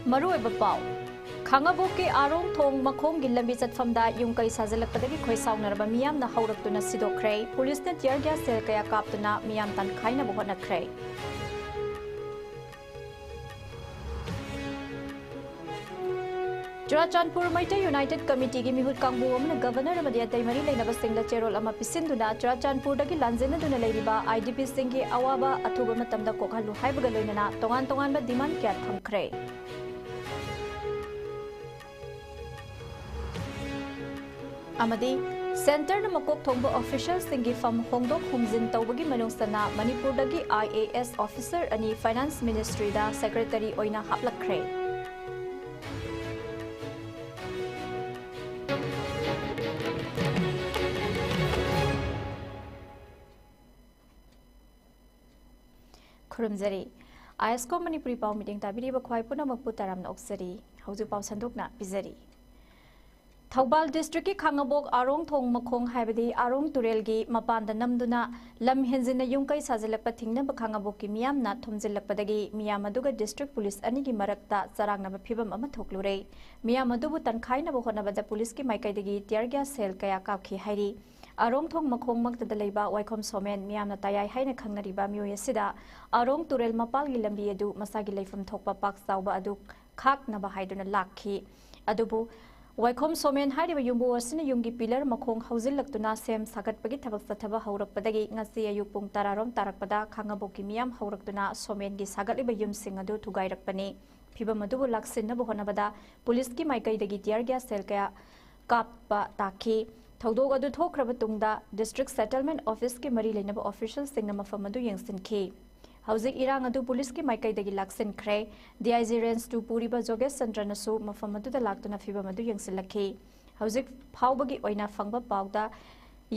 मरुओइबा पाउ खांगाबोक के आरोंग थोंग मखोंग गी लंबी चटफमदा युंकई साजलकपदगी खोइसाउनरबा मियामना हौरक्तुना सिदोखरे पुलिसने टियर गैस सेल कया कापतुना मियाम तनखाइनबो होनखरे चुराचांदपुर मैटे यूनाइटेड कमिटी की मिहुत कांगबू अमना गवर्नर अमदी अतै मरी लेनबा सिंगला चेरोल अमा पिसिंदुना चुराचांदपुर दगी लांजेनदुना लेरिबा आईडीपी सिंगी अवाबा अथुबा मतमदा कोखलु हाइबगा लोइनना तोंगान तोंगानबा डिमांड क्या थमखरे अमदी सेंटर न मकोक थोंबा ऑफिशियल सिंगी फम होंगदोक हुमजिन तौबगी मनुसना मणिपुर दगी IAS ऑफिसर अनि फाइनेंस मिनिस्ट्री दा सेक्रेटरी ओइना हापलखरे खुरमजरी ISCOM मणिपुरी पाउ मीटिंग ताबिरिबा ख्वाइ पुनमकपु तारामना ओक्सरी हौजु पाउ संदोकना पिजरी थौबाल डिस्ट्रिक्ट की खांगाबोक आरोंग थोंग मखोंग हाइबदी आरोंग तुरेल की मपान नमदुना लम हेंजिन युंकई साजलकप थिंगनब खांगाबोक की मियामना थुमजिलकपदगी मियाम अदुगा डिस्ट्रिक्ट पुलिस अनि की मरकता चरांगनब फिबम अमा थोकलुरे मियाम अदुबु तनखाइनब होनबदा पुलिस की माइकैदगी टियर गैस सेल कया कापखि हाइरी आरोंग थोंग मखोंग मक्तदा लेबा वाइखोम सोमेन मियामना तायाय हाइना खंगनरिबा मियोय सिदा आरोंग तुरेल मपाल की लंबी अदु मसागी लेफम थोकपा पाक साउबा अदु खाकनबा हाइदुना लाखि अदुबु वाइखोम सोमेन हाइरिबा युंबो असिना युंगी पिलर मखोंग हौजिलक्तुना सेम सागटपगी थबक सथबा हौरकपदगी ngasi ayuk pung tararom tarakpada khangaboki miyam haurakduna somen gi sagaliba yumsing adu thugairapani phibam adu laksinna bohonabada police ki maikaidagi tear gas sel kaya kappa takhi thodog adu thokraba tungda district settlement office ki mari leinaba official singna mafam adu yengsinki हौजिक इरांग अदु police की माइकैदगी लाक्सिन खरे DIG range 2 पूरीबा जोगेश चंद्रनसु मफम अदुदा लाक्तुना फिबम अदु यंसिलखि हौजिक फावबगी ओइना फंगबा पाउदा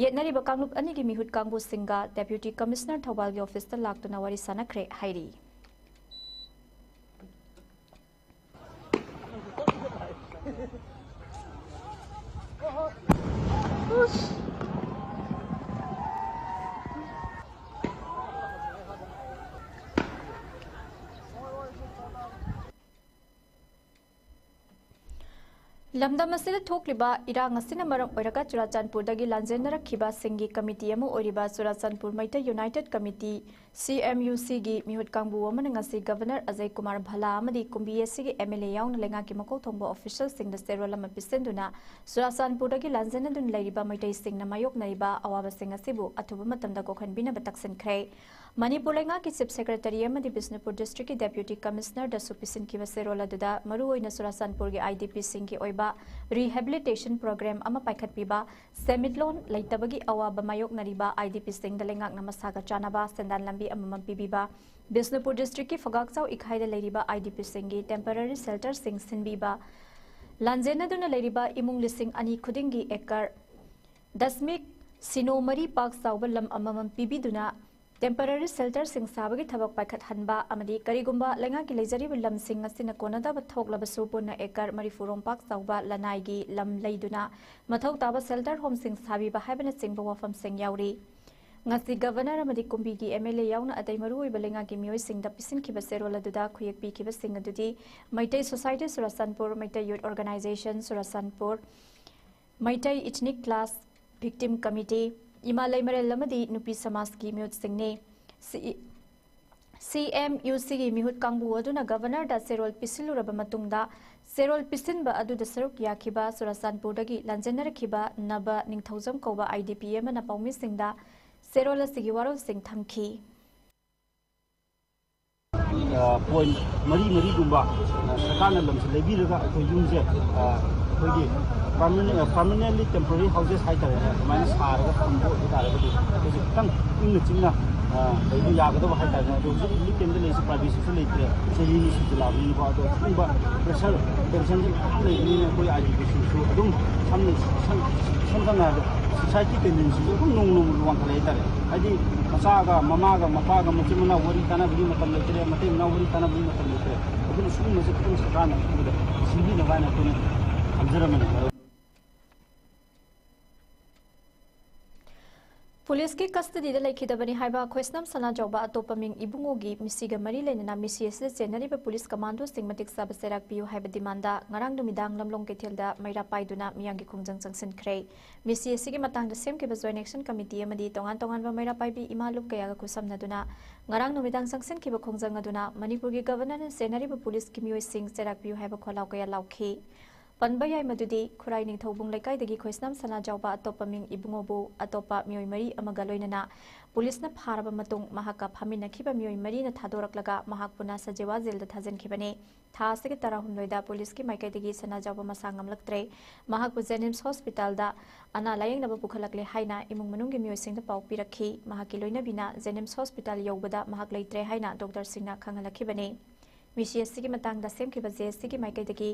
येनरिबा कांगलुप अनिगी मिहुत कांगबु सिंगा deputy commissioner Thoubal की office ता लाक्तुना वारी सानखरे हाइरी लमदम असिदा थोकलिबा इरांग असिना मरम ओइरका चुराचांदपुरदगी लांजेनरखिबा सिंगी कमिटी अमु ओरिबा चुराचांदपुर मैता यूनाइटेड कमिटी CMUC गी मिहुत कांगबु अमन ngasi गवर्नर अजय कुमार भला अमदी कुंबीएससी गी MLA याउन लेंगा की मको थोंबो ऑफिशियल सिंग द सेरोलम पिसेंदुना चुराचांदपुरदगी लांजेनदुन लेरिबा मैtai सिंगना मायोक नरिबा अवाबा सिंग असिबु अथुबा मतमदा कोखनबिना बतक्सनखरे मणिपुर लेंगा की चीफ सेक्रेटरी अमदी बिष्णुपुर डिस्ट्रिक्ट की डेप्यूटी कमिश्नर दसु पिसिन की सेरोल अदुदा मरु ओइना चुराचांदपुर गी IDP सिंग की ओइबा रिहेबिलिटेशन प्रोग्राम अमा पाइखटपीबा सेमिटलोन लेतबगी अवाबा मायोक नरिबा IDP सिंग द लेंगाक नमसागा चानाबा सेंदान लंबी अमम पीबीबा बिष्णुपुर डिस्ट्रिक्ट की फगाकचाउ इखाइदा लेरिबा IDP सिंग की टेम्पररी शेल्टर सिंग सिनबीबा लांजेनदुना लेरिबा इमुंग लिसिंग अनि खुदिंगी एकर दशमिक सिनो मरी पाक साउबा लम अमम पीबीदुना टेम्पररी शेल्टर सिंग साबगी थबक पाइखत हनबा अमदी करिगुंबा लेंगा की लेजरीब लम सिंग असिना कोनदा बथोकलब सुपुना एकर मरीफुरोम पाक साउबा लनाइगी लम लेदुना मथौ ताबा शेल्टर होम सिंग साबीबा हाइबना सिंगबा वफम सिंग याउरी ngasi governor amadi kumbi gi MLA yauna atai maru oi balenga gi mioi sing da pisin ki baserol aduda khuyek pi ki basing adudi maitai society surasanpur maitai youth organization surasanpur maitai ethnic class victim committee imalai marel lamadi nupi samas ki miut singne CMUC gi mihut kangbu aduna governor da serol pisilu raba matungda serol pisin ba adu da saruk yakhiba surasanpur dagi lanjenar khiba naba ningthaujam koba IDP amana paumi singda सेरोला सिगी वारो सिंग थमखी point मरी मरी गुंबा सरकार ने लमसे लेबीरगा अखोय युंजे अखोयगी permanently temporary houses हाइतारे माने सारगा थंबो तारबदी खितंग इंग चिंगना लेबी यागदब हाइतारे दो जुली केंद्र Lesi privacy सु लेते सेही सु लाबी बा दो थंबा प्रेशर टेंशन लेबी ने कोई IDP सु अदुम समना society tendency ko nung luang kala itare adi masaga mamaga mapaga machimna wari tana bhi matam letere mate na wari tana bhi matam letere adun sunu mase kun sakana kuda sibi na bana kun amjara man police की custody लेखिदबनी हाइबा खोइसनम सनाजौबा अतोपा Ming इबुंगोगी मिसिगा मरी लेना मिसी S चेनरीब police commando Singh मतिक साब सेराक पियु हाइबा दिमांदा ngarang numitang lamlong ketelda maira paiduna miyangi khongjang changsinkhre मिसी एस की मतंग सेमकिबा जॉइंट एक्शन कमिटी अमदी तोंगान तोंगान बा माइरा पाइबी इमालुक कयागा खुसमनदुना ngarang numitang changsinखिबा khongjang aduna मणिपुर की गवर्नर सेनरीब पुलिस की मियोय सिंह सेराक पियु हाइबा खोलाव कया लाउखि पनबा याय मदुदी खुराई निंगथौबुंग लेकाइदगी खोइसनाम सनाजौबा अतोपा मिंग इबुंगोबु अतोपा मियोय मरी अमगा लोइनना पुलिसना फारबा मतुंग महाका फामिनखिबा मियोय मरी न थादोरकलगा महाकपुना सजेवा जेलदा थाजनखिबने थासगे तराहुमलोइदा पुलिस की माइकाइदगी सनाजौबा मसांगमलक्त्रे महाकपु जेनिम्स हॉस्पिटल दा अना लायंगनबा पुखलकले हाइना इमुंग मनुंग मियोय सिंगदा पाउ पिरखि महाकी लोइनबिना जेनिम्स हॉस्पिटल यौबदा महाक लेत्रे हाइना डॉक्टर सिंगना खंगलखिबने मिसीएससी की मतंग सेमखिबा जेएससी की माइकाइदगी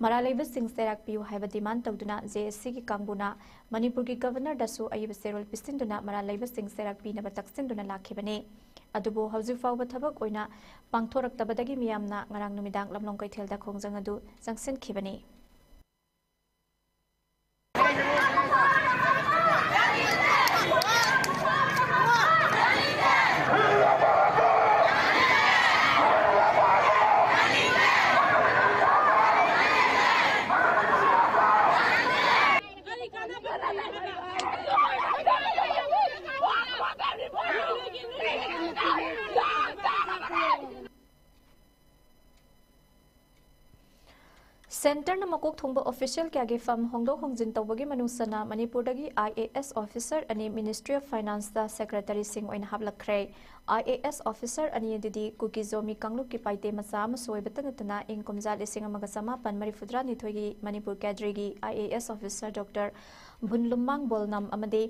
मरालेब सिंह सेराक पियु हाइबा डिमांड तौदुना जेएससी की कांगबुना मणिपुर की गवर्नर दसु अयब सेरोल पिसिंदुना मरालेब सिंह सेराक पिनबा तक्सिंदुना लाखिबने अदुबो हौजिक फाउबा थबक ओइना पांगथोरक्तबदगी मियामना ngarang numitang lamlong kaithelda khongjang adu changsinkhibani center न मकोक थोंबा ऑफिशियल क्यागे फम होंगदो होंगजिन तौबगी मनुसना मणिपुर दगी IAS ऑफिसर अनि मिनिस्ट्री ऑफ फाइनेंस दा सेक्रेटरी सिंह ओइन हाबलखरे IAS ऑफिसर अनि दिदी कुकीजोमी कांगलुक की पाइते मसा सोइबतनतना इन कुमजा लिसिंग अमगा समापन मरिफुद्रा निथोगी मणिपुर कैडरीगी IAS ऑफिसर डॉक्टर भुनलुममांग बोलनम अमदे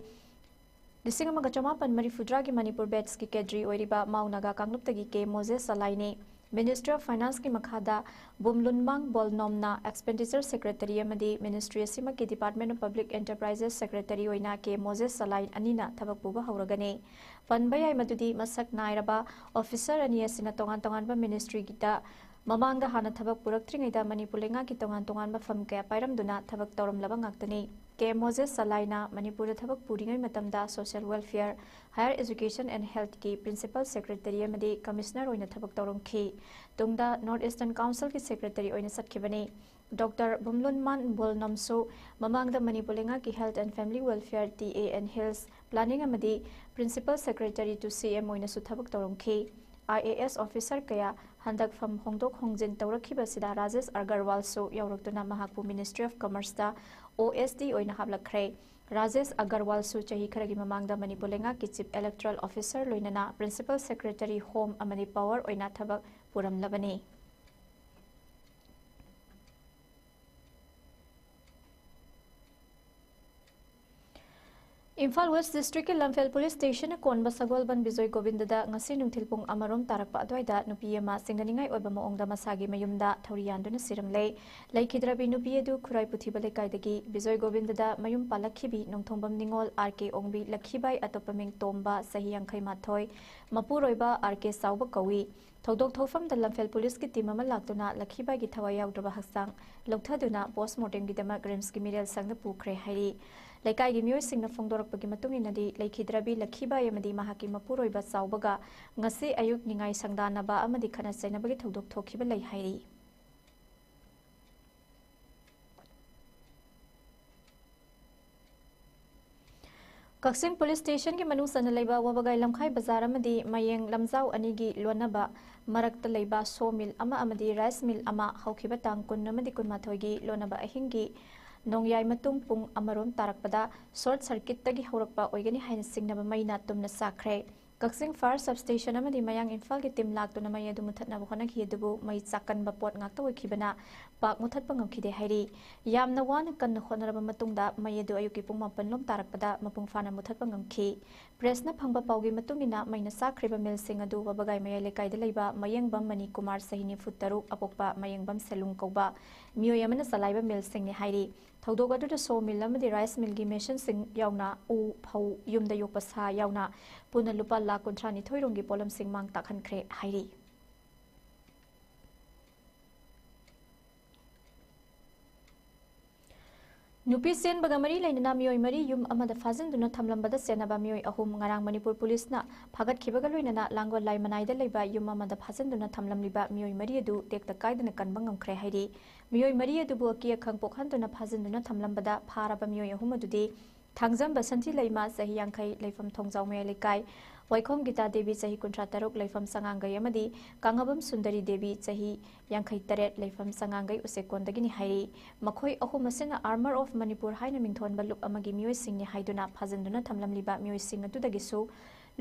लिसिंग अमगा समापन मरिफुद्रा की मणिपुर बैट्स की कैडरी ओइरिबा माउनागा कांगलुक तगी के मोजेस सलाइने मिनिस्ट्री ऑफ फाइनेंस की मखादा बुमलुनमांग बोलनोमना एक्सपेंडिचर सेक्रेटरी अमदी मिनिस्ट्री असिमा की department of public enterprises secretary ओइना के मोजेस सलाइन अनिना थबक पुबा हौरगने फनबयाय मदुदी मसक नायरबा ऑफिसर अनि असिना तोंगान तोंगानबा मिनिस्ट्री गिता ममांगदा हाना थबक पुरक्त्रिङैदा मणिपुर लेंगा की तोंगान तोंगानबा फम कया पाइरमदुना थबक तौरमलबा ngakतनी के मोजेस सलाइना मणिपुर थबक पुरिङै मतमदा social welfare higher education and health की प्रिंसिपल सेक्रेटरी अमदी कमिश्नर ओइना थबक तौरमखि तुंगदा नॉर्थ ईस्टर्न काउंसिल की सेक्रेटरी ओइना सटखिबने डॉक्टर बुमलुनमान बोलनमसु ममांगदा मणिपुर लेंगा की health and family welfare TAN hills planning अमदी प्रिंसिपल सेक्रेटरी टू CM ओइना सु थबक तौरमखि IAS ऑफिसर कया हंदक फम होंगदोक होंगजिन तौरखिबसिदा राजेश अग्रवाल सु यौरक्तुना महाकपु मिनिस्ट्री ऑफ कॉमर्स दा OSD ओइना हाबलखरे राजेश अग्रवाल सु चही खरगी ममांगदा मणिपुर लेंगा की चीफ इलेक्टोरल ऑफिसर लोइनना प्रिंसिपल सेक्रेटरी होम अमदी पावर ओइना थबक पुरमलबने इम्फाल वेस्ट डिस्ट्रिक्ट के लमफेल पुलिस स्टेशन कोनबा सगोलबन बिजोय गोविंददा ngasi nungthil pung amarom tarakpa adwaida nupi ama singdaningai oiba maongda masagi mayumda thorianduna siramle laikhidrabi nupi edu khurai puthiba lekaidagi bijoy govindada mayum palakhibi nongthombam ningol RK ongbi lakhibai atopaming tomba sahi angkhai mathoi mapuroiba RK sauba kawi थौदोक थौफम द Lamphel police की team अमा लाक्तुना लखीबा की थवाई याउद्रबा हक्सांग लौथादुना postmortem की दमा Grimes की मिरेल संग पुखरे हाइरी लेकाई की मियोय सिंगना फोंगदोरकपगी मतुंग इनदी लखीद्रबी लखीबा यमदी महाकी मपुरोइबा साउबगा ngasi ayuk ningai sangdanaba amadi khana chainabagi थौदोक थोखिबा लै हाइरी कक्सिंग पुलिस स्टेशन के मनु सन लेबा वबगाई लमखाई बाजार अमदी मयेंग लमजाउ अनिगी लोनबा मरक्ता लेबा सो मिल अमा अमदी राइस मिल अमा हौखिबा तांग कुन अमदी कुनमाथोगी लोनबा अहिंगी नोंयाई मतुंग पुंग अमरोम तारकपदा शॉर्ट सर्किट तगी हौरकपा ओइगनी हाइन सिंगनबा मैना तुमना साखरे कक्सिंग फायर सबस्टेशन अमदी मयांग इम्फाल की टीम लाक्तुना मै अदु मुथतनाबा होनखि अदुबु मै चाकनबा पोट ngakta ओइखिबना पाक मुथतपा ngamkhide हाइरी यामना वान कन्न होनरबा मतुंगदा मै अदु अयुकी पुंग मापन लोम तारकपदा मपुंग फाना मुथतपा ngamखि प्रेसना फंगबा पाउगी मतुंगिना मैना साखरिबा मिल सिंग अदु वबगाई मै लेकाइदा लेबा मयंगबम मनी कुमार सहिनी फुतरुक अपोकपा मयंगबम सेलुंग कौबा मियो यमना सलाइबा मिल सिंगने हाइरी थौदोग अदुदा सो मिल अमदी राइस मिल की मेशन सिंग याउना उ फौ युमदा योकपा सा याउना पुना लुपा लाख 132 रोंगी पोलम सिंग मांग ताखनख्रे हाइरी नुपी सेनबगा मरी लेना मियोय मरी yum अमदा फाजनदुना थमलंबदा सेनबा मियोय अहुम ngarang manipur police na phagat khibaga loinana langol lai manaida leiba yum amada फाजनदुना थमलमलिबा मियोय मरी अदु टेक्ता कायदना कनबा ngamkhre hairi मियोय मरी अदु बो की खंग पोखनदुना फाजनदुना थमलंबदा फाराबा मियोय अहुम अदुदि थांगजम बसंती लेमा सही यांखै लेफम थोंजाव मे लेकाय वैखोम गीता देवी सही कुंट्रा तरुक लेफम संगांगई अमदी कांगबम सुंदरी देवी सही यांखै तरेट लेफम संगांगई उसेकोंदगिनी हाइरी मखोय अहुम असेना आर्मर ऑफ मणिपुर हाइना मिंथोन बलुप अमगी मियोय सिंगनि हाइदुना फाजनदुना थमलमलिबा मियोय सिंग अदुदगिसु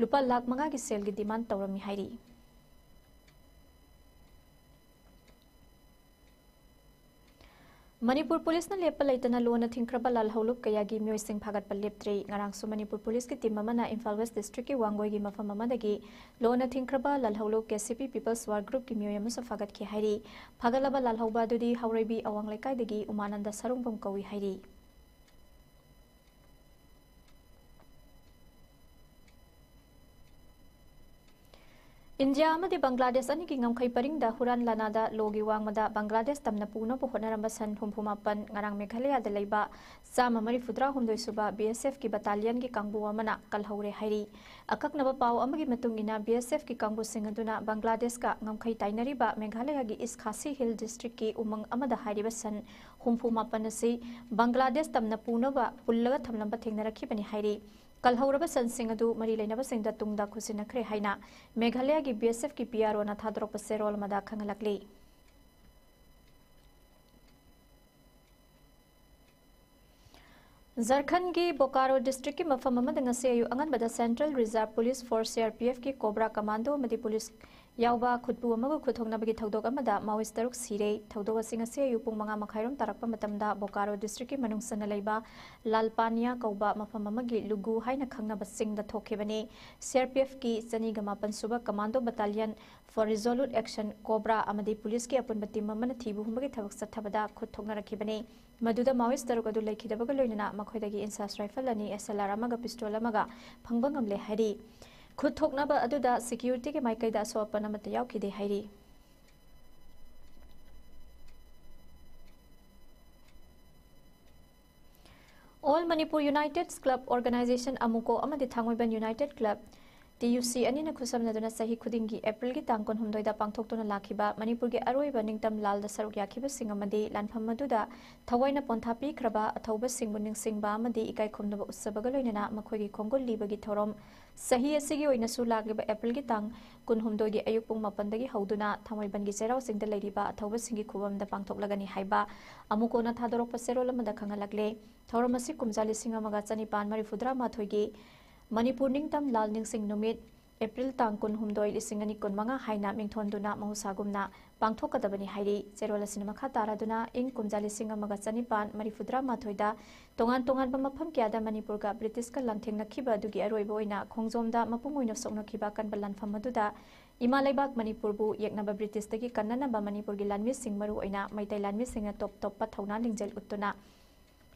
लुपा लाख मंगा की सेल की डिमांड तौरमी हाइरी मणिपुर पुलिस ने लेप लेतना लोन थिंख्रबा लालहौलुप कयागी मियोइसिंग फागत लेप्त्रे ngarangsu मणिपुर पुलिस की टीम अमना इम्फाल वेस्ट डिस्ट्रिक्ट की वांगोई की मफम अमदगी loan थिंख्रबा लालहौलुप KCP peoples war group की मियोय अमस फागत की हाइरी फागलबा लालहौबा दुदी हौरेबी अवांग लेकायदगी उमानंद सरुंगबम कवी हाइरी इंडिया अमदी बांग्लादेश अनि की ngam khai paring da huran lana da logi wang mada Bangladesh तमना पुनो पोहनरम सन हुमफुमापन ngarang मेघालय दा लेबा चामा मरी फुद्रा हुमदोय सुबा बीएसएफ की बटालियन की कांगबु अमना कल हौरे हाइरी अककनबा पाव अमगी मतुंगिना बीएसएफ की कांगबु सिंग अदुना बांग्लादेश का ngam khai ताइनरीबा मेघालय की इस खासी हिल डिस्ट्रिक्ट की उमंग अमदा हाइरिबा सन हुमफुमापन से बांग्लादेश तमना पुनोबा पुल्लगा थमलंबा थेंगनरखी बनी हाइरी कल हौरबा सनसिंग अदु मरी लेनबा सिंग दा तुंगदा खुसिनखरे हाइना मेघालय की बीएसएफ की पीआरओ ना थादरोप सेरोल मदा खंगलकली झारखंड की बोकारो डिस्ट्रिक्ट की मफम अमदंगसेयु अंगनबदा central reserve police force CRPF की कोबरा कमांडो मदी पुलिस यावबा खुदपु अमगु खुथोंगनबगी थौदोक अमदा माओइस्ट तरुक सिरे थौदोक सिंग असेयु पुंग मंगा मखाइरोम तारकपा मतमदा बोकारो डिस्ट्रिक्ट की मनुंगसना लेबा लालपानिया कौबा मफम अमगी लुगु हाइना खंगनबा सिंग दा थोखेबने सीआरपीएफ की चनीगमापन सुबा commando battalion for resolute action cobra अमदी पुलिस की अपन टीम अमना थीबु हुमबगी थबक सथबदा खुथोंगनरखिबने मधुदा माओइस्ट तरुक अदु लेखिदबगा लोइनना मखोइदगी इंसास राइफल अनि एसएलआर अमगा पिस्तोल अमगा फंगबंगमले हाइरी खुद थोकनबा अदुदा सिक्योरिटी के माइकैदा सोपन अमत यावखिदे हाइरी all Manipur united club organisation अमुको अमदि थांगोइबन यूनाइटेड क्लब TUC अनि न खुसमनदुना सही खुदिंगी अप्रैल की तांग 19 दा पांगथोक्तुना लाखिबा मणिपुर के अरोइबा निंगतम लाल दा सरुक याखिबा सिंग अमदि लानफम मदुदा थवैना पोंथा पीखरबा अथौबा सिंगबु निंगसिंगबा अमदि इकाई खुमनबा उत्सबगा लोइनना मखोइगी खोंगोल लिबगी थौरम सही असिगी ओइनसु लागिबा अप्रैल की तांग 19 गी अयुक पुंग 9 दगी हौदुना थमोइबन गी चेराव सिंगदा लेरिबा अथौबा सिंगी खुबमदा पांगथोक्लगनी हाइबा अमुकोना थादरोक पसेरोल अमदा खंगलकले थौरम असि कुमजाली सिंग अमगा चनिपान मरि फुद्रा माथोइगी मणिपुर निंगतम लाल निंगसिंग नुमित अप्रैल तांग 19 लिसिंग अनि 15 हाइना मिंगथोंदुना महुसागुमना पांगथोकदबनी हाइरी चेरोल असिन मखा तारादुना इंग कुमजाली सिंग अमगा चनिपान मरिफुद्रा माथोइदा तोंगान तोंगान मफम क्यादा मणिपुर का ब्रिटिश का लंथेंगनखिबा दुगी अरोइबा ओइना खोंगजोमदा मपुंग ओइना सोंगनखिबा कनबा लानफम मदुदा इमा लेबाक मणिपुर बु येकनबा ब्रिटिश तगी कन्ननबा मणिपुर गी लानमि सिंग मरु ओइना मैतै लानमि सिंग टॉप टॉप थौना लिंगजेल उत्तुना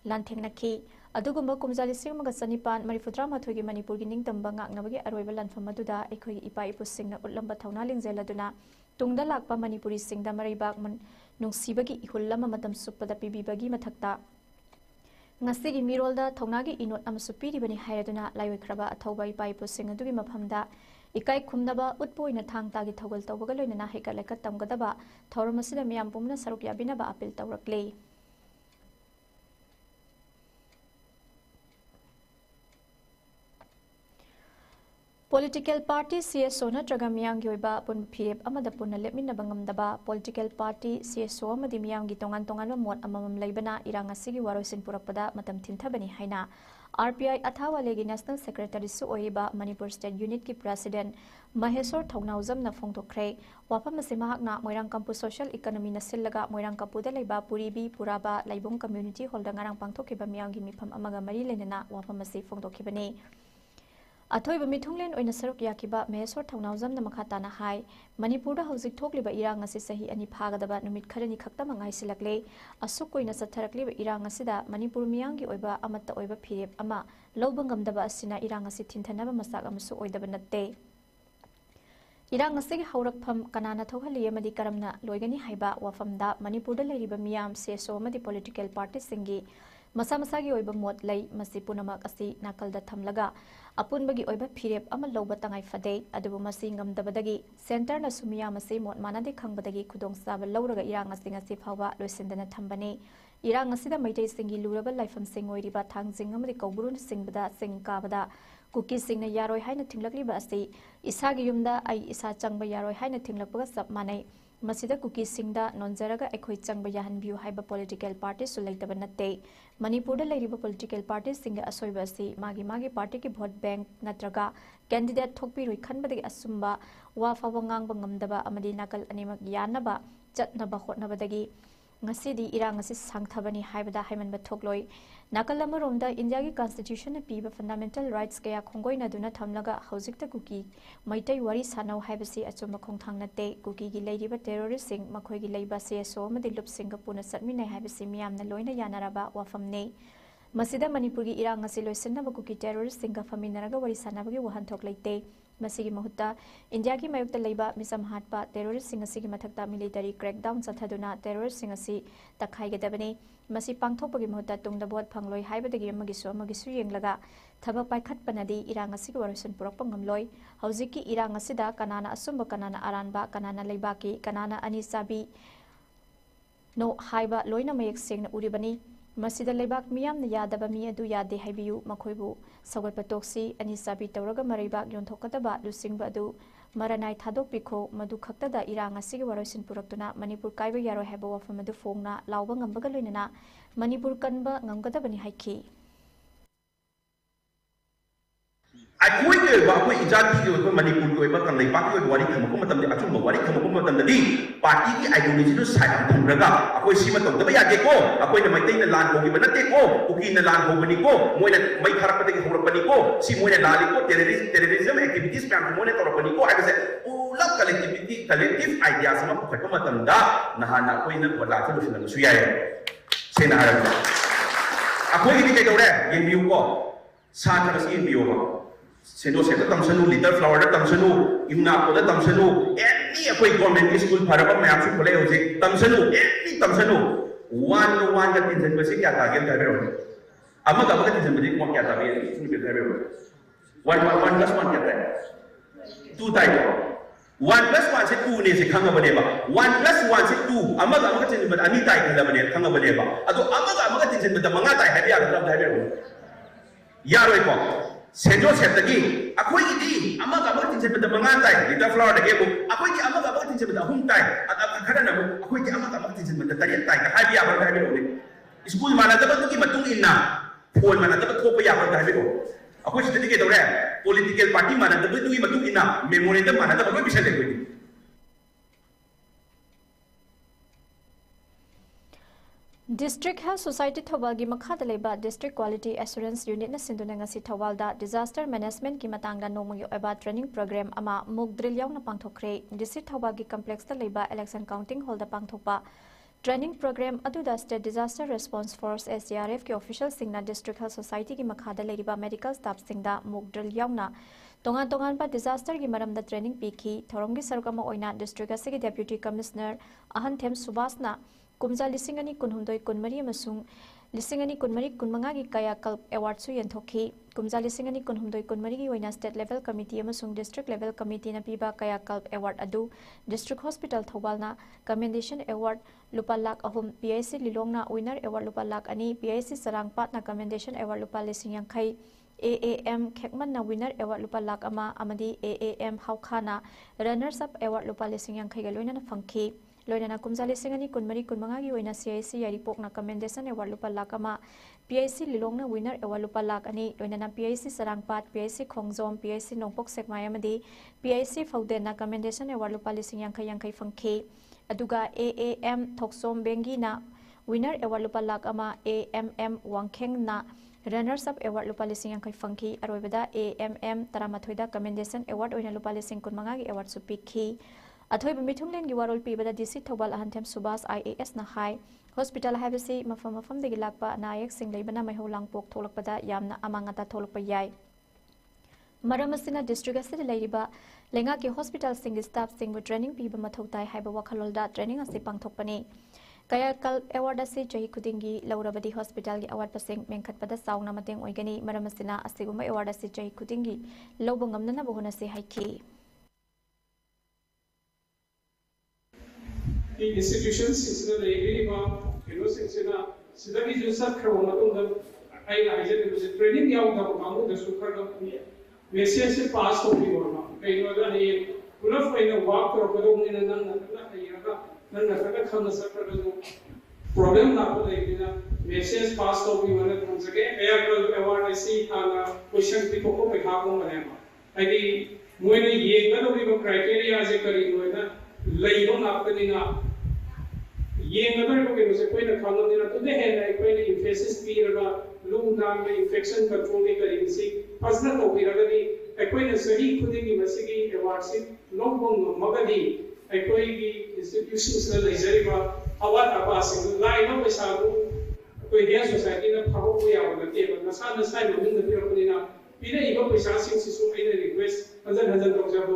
लानथेंगनखि अदुगुम्बा कुमजाली सिंग अमगा चनिपान मरिफुद्रा माथोइगी मणिपुर गी निंगतंबा ngaknabagi अरोइबा लानफम मदुदा एखोइ इपा इपुसिंगना उल्लंबा थौना लिंगजेल अदुना तुंगदा लाकपा मणिपुरी सिंगदा मरैबाक नुंगसीबगी इहुल्लमा मतम सुपदा पिबीबगी मथक्ता ngasi मिरोलदा थौनागी इनोट अमसु पीरिबनी हायदुना लाइवेख्रबा अथौबा इपा इपुसिंग अदुगी मफमदा इकाई खुमनबा उत्पोइना थांगतागी थौगल तौबगा लोइनना हेका लेका तमगदबा थौरमसिदा मियाम पुमना सरुक याबिनबा अपील तौरक्ले Political party CSO नत्रगा मियांगी ओइबा पुन फिरेप अमदा पुन लेपमिनबा ngamdaba political party CSO अमदि मियांगी तोंगान तोंगान मोट अममम लेबना इरांग असिगी वारोइसिन पुरकपदा मतम थिनथबनी हाइना RPI अथावालेगी नेशनल सेक्रेटरी सु ओइबा मणिपुर स्टेट यूनिट की प्रेसिडेंट महेश्वर थौनाउजमना फोंगथोखरे वाफम असे महाकना मोइरांग कंपु सोशल इकोनॉमी न सिल्लगा मोइरांग कंपुदा लेबा पुरीबी पुराबा लाइबोंग कम्युनिटी हॉल दंगारांग पांगथोखिबा मियांगी मिफम अमगा मरी लेनना वाफम असे फोंगथोखिबने अथोइबा मिथुंगलेन ओइना सरुक याखिबा महेश्वर थौनाउजमना मखाताना हाय मणिपुरदा हौजिक थोकलिबा इरांग असे सही अनि फागदबा नुमित खरनी खक्तमा ngaisilakle असुक कोइना सथरकलिबा इरांग असिदा मणिपुर मियांगी ओइबा अमत्ता ओइबा फिरेप अमा लौबंगमदबा असिना इरांग असे थिनथनबा मसाक अमसु ओइदबा नत्ते इरांग असे हौरकफम कनाना थौहली अमदि करमना लोइगनी हाइबा वाफमदा मणिपुरदा लेरिबा मियाम सेसो अमदि पॉलिटिकल पार्टी सिंगी masa masagi oiba mot lei masi punamak asi nakalda thamlaga apunbagi oiba phirep ama loba tangai fade adubu masi ngamdabadagi center na sumia masi mot manade khangbadagi khudong saba lawraga irang asi ngasi phawa loisindana thambani irang asida maitai singi luraba laifam sing oiriba thangjing amadi kauburun singbada singkabada kuki singna yaroi haina thinglakliba asi isagi yumda ai isa changba yaroi haina thinglakpaga sab manai masida kuki singda nonjaraga ekhoi changba yahan biu haiba political party su leitaba natte manipur da leiriba political party singa asoiba asi magi party ki vote bank natraga candidate thokpi roi khanbadagi asumba wa fawangang bangamdaba amadi nakal animak yanaba chatnaba hotnabadagi ngasidi irang asi sangthabani haibada haimanba thokloi nakal amaromda india gi constitution na piba fundamental rights kaya khongoi na duna thamlaga hojikta kuki maitai wari sanau haibasi achumba khongthang natte kuki gi leiriba terrorist sing makhoi gi leiba CSO amadi lup singa puna satminai haibasi miyamna loina yanaraba wafamne masida manipur gi irang asi loisinna kuki terrorist singa faminaraga wari sanabagi wahan thok leite masigi mahutta india ki mayukta leiba misam hatpa terrorist singa sigi mathakta military crackdown chathaduna terrorist singa si takhai gedabani masi pangthokpagi mahutta tungda bot phangloi haibadagi magisu yenglaga thabak paikhat panadi irang asigi warusan purakpa ngamloi haujiki irang asida kanana asumba kanana aranba kanana leibaki kanana ani sabi no haiba loina mayek sengna uribani masida leibak miyam na yadaba mi adu yade haibiyu makhoibu sagat patoksi ani sabi tawraga maribak yonthokadaba lusingba adu maranai thadok pikho madu khaktada irang asigi waroisin puraktuna manipur kaiba yaro heba wafam adu fongna lawba ngambaga loinana manipur kanba ngamgadabani haiki Akui ke ba akui ijat ki ko manipur ko ba kan lepak ko wari kham ko matam de achum ba wari kham ko matam de party ki ideology no sai am thungraga akui sima to da ya ke ko akui na mai tai na lan ko gi banate ko uki na lan ko bani ko moi na mai kharak pate ki horak bani ko si moi na lali ko terrorism activities kan moi na tor bani ko ai se ulap collective idea sama ko ko matam da na hana akui na wala ta lu su ya se na haram akui ni ke dore yen biu ko sa ta si biu ko Sendo sendo tamsanu little flower tamsanu imna ko tamsanu any akoi government school pharaba map su khole hoje tamsanu any tamsanu one ka tinjan base kya target kar rahe ho amma ka tinjan base ko kya target ni be rahe ho 1 plus 1 kya hai 2 type 1 plus 1 se 2 ne se khanga bane ba 1 plus 1 se 2 amma ka tinjan base ani type kala bane khanga bane ba ado amma ka tinjan base manga type hai ya ka rahe ho yaroi ko Sejo setagi, aku ini, ama kamu tinggal pada mengatai, di flower dek aku, aku ini ama kamu tinggal pada huntai, atau kadang aku ini ama kamu tinggal pada tanya tai, kahai biar apa kahai biar ni, school mana dapat tu kita tunggu inna, phone mana dapat kau biar apa kahai biar, aku sedih kita orang, political party mana dapat tu kita tunggu inna, memorandum mana dapat kau bisa dek ini. District Health Society Thawal gi makha da leba District Quality Assurance Unit na sinduna ngasi Thawal da Disaster Management ki matangda nomagi oba training program ama mock drill yaw na pangthokre District Thawal gi complex da leba election counting hall da pangthokpa training program adu da State Disaster Response Force SDRF ki official singna District Health Society ki makha da leba medical staff singda mock drill yaw na tongan ba disaster gi maram da training pikhi thorong gi sarkama oina District asigi Deputy Commissioner Ahanthem Subasna kumja lisingani kunhumdoi kunmari amasung lisingani kunmari kunmanga gi kaya kalp award su yenthoki kumja lisingani kunhumdoi kunmari gi oina state level committee amasung district level committee na piba kaya kalp award adu district hospital Thawal na commendation award lupa lakh ahum PIC Lilong na winner award lupa lakh ani PIC Sarangpat na commendation award lupa lising yangkhai AAM Khekman na winner award lupa lakh ama amadi AAM Haukhana runners up award lupa lising yangkhai ga loina na phangki loina kumja lisingani kunmari kunmanga gi oina CIC yaripok na commendation award lupa lakh ama PIC Lilong na winner award lupa lakh ani loina na PIC Sarangpat PIC Khongjom PIC Nongpok Sekmai amadi PIC Fauden na commendation award lupa lising yangkhai phangki aduga AAM Thoksom Bengi na winner award lupa lakh ama AMM Wangkheng na runners up award lupa lising yangkhai phangki aroibada AMM Taramathoida commendation award oina lupa lising kunmanga gi award su pikhi Athoi bimithunglen gi warol pibada DC Thawal Ahanthem Subas IAS na hai hospital habisi mafam degi lakpa nayak sing leibana maiho langpok tholakpada yamna amangata tholakpa yai Maramasina district asida leiriba lenga ki hospital sing staff sing training piba mathautai haiba wakhalolda training ase pangthokpani Kayakal award asi chahi khudingi laurabadi hospital gi award paseng mengkhatpada saungna mateng oigani maramasina asiguma award asi chahi khudingi lobongamna na bohona se haiki the institutions is the really sina sidagi jusa khro matung da ai la je the training yaw da kamu da sukar da message se pass ho bi wala ai no da ni pura faina walk ko ko ni nan nan na ai ra nan na ka khana sakra da problem na ko dai na message pass ho bi wala thon sake ayakal award ai hala question bi ko pe ha ko mane ma ai di moine ye ga do bi criteria je kari no na lai no na ka ni na ये नगर को के से कोई ना खाना देना तो दे है ना कोई ने इन्फेसिस पी रगा लूम नाम में इन्फेक्शन कंट्रोल के करीब से फसना तो भी रगा दी कोई ने सही खुद की मसीगी अवार्ड से लोग मगदी कोई की इंस्टीट्यूशंस ने लेजरी का अवार्ड अपासिंग लाइन में पैसा कोई देश सोसाइटी ने फाहो को या बोलते हैं नसा नसा में दिन फिर अपनी ना पीने इको पैसा सिंह से सो इन रिक्वेस्ट हजार हजार तो जब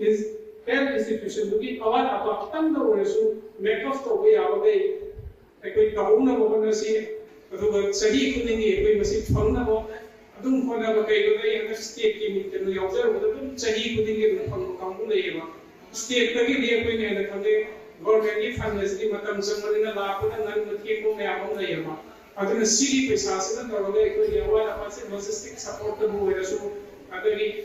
इस health institution to give award apa tang do resu make of to we away ekoi kahung na mo na si adu sahi kuning ni ekoi masi phang na mo adum khona ba kai do dai ang state ki mit no user mo dum sahi kuning ni phang kam ko nei ba state ta ki dia koi ne na khande government ni funds ni matam samani na la ko na nan thi ko me am nei ba adu na si paisa se na do le ekoi award apa se logistic support to mo resu adu ni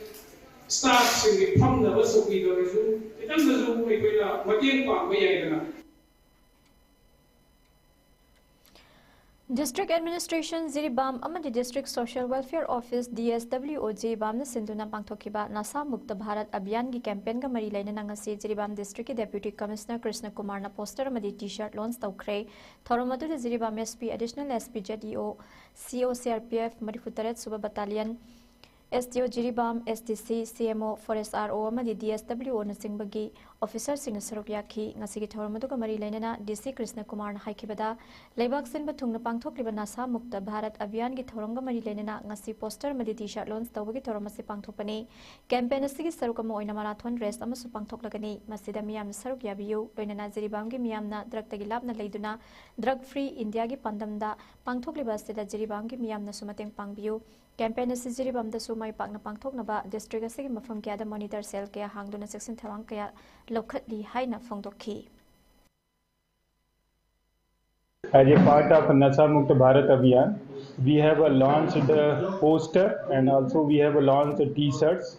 staff singi phamna ba so ki do resu itam da zo ko ko la matien pa ba yai dana District Administration Ziribam amadi District Social Welfare Office DSWOJ bamna sinduna pangthokiba nasa mukta bharat abhiyan gi campaign ga mari laina ngasi Ziribam District ki Deputy Commissioner Krishna Kumar na poster amadi t-shirt launch tawkhre thoromadu Ziribam SP Additional SP JDO CO CRPF Marifutaret Suba Battalion STO Jiribam, STC, CMO, Forest RO, amadi DSWO na singbagi officer sing saruk yakhi ngasi gi thoromadu ka mari lainana DC Krishna Kumar na haikibada leibak sin bathung na pangthok liba nasa mukta bharat abhiyan gi thorom ga mari lainana ngasi poster madi t-shirt launch tawbagi thorom ase pangthopani campaign asigi saruk ma oina marathon race amasu pangthok lagani masida miyam saruk yabiyu loinana Jiribam gi miyam na drug tagi labna leiduna drug free India gi pandamda pangthok liba sida Jiribam gi miyam na sumateng pangbiyu campaign asi Jiribam da sumai pakna pangthok na ba district asigi mafam kya da monitor cell kya hangduna section thawang kya lokhatli haina phongdokhi As a part of Nasha Mukt Bharat Abhiyan, we have launched the poster and also we have launched t-shirts.